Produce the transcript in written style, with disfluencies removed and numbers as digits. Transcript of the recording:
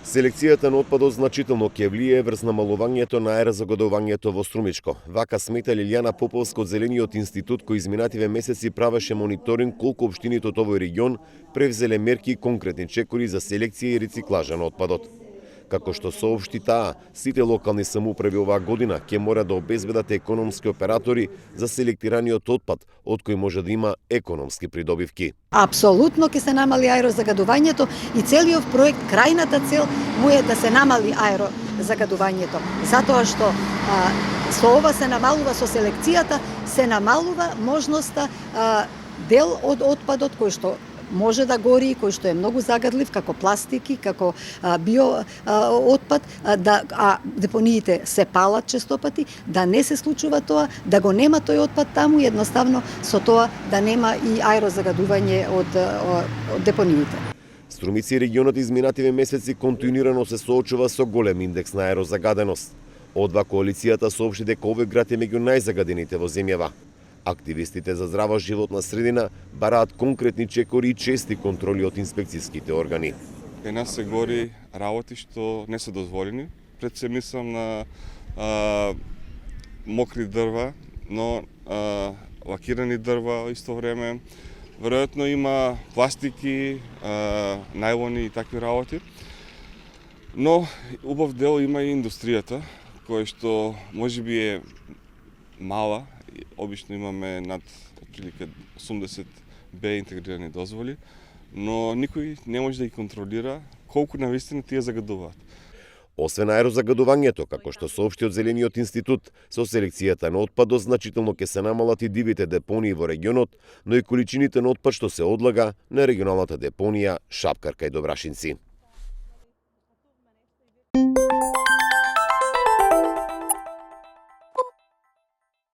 Селекцијата на отпадот значително ќе влијае врз намалувањето на аерозагадувањето во Струмичко. Вака смета Лилјана Поповска од Зелениот институт, кој изминативе месеци правеше мониторинг колку општините од овој регион превзеле мерки и конкретни чекори за селекција и рециклажа на отпадот. Како што соопшти таа, сите локални самоуправи оваа година ќе мора да обезбедат економски оператори за селектираниот отпад, од кој може да има економски придобивки. Апсолутно ќе се намали аерозагадувањето и целиот проект, крајната цел му е да се намали аерозагадувањето. Затоа што со ова се намалува, со селекцијата се намалува можноста дел од отпадот кој што може да гори, кој што е многу загадлив, како пластики, како био отпад, депониите се палат честопати, да не се случува тоа, да го нема тој отпад таму, едноставно со тоа да нема и аерозагадување од депониите. Струмици и регионот изминативе месеци континуирано се соочува со голем индекс на аерозагаденост. Одва коалицијата соопшти дека овој град е меѓу најзагадените во земјава. Активистите за здрава животна средина бараат конкретни чекори и чести контроли од инспекцијските органи. Кај нас се гори работи што не се дозволени. Пред се мислам на мокри дрва, но лакирани дрва исто време. Веројатно има пластики, најлони и такви работи. Но убав дел има и индустријата, која што можеби е мала. Обично имаме над отприлика 80 Б интегрирани дозволи, но никој не може да ги контролира колку навистина тие загадуваат. Освен аерозагадувањето, како што соопшти од Зелениот институт, со селекцијата на отпадот значително ќе се намалат и дивите депонии во регионот, но и количините на отпад што се одлага на регионалната депонија Шапкар кај Добрашинци.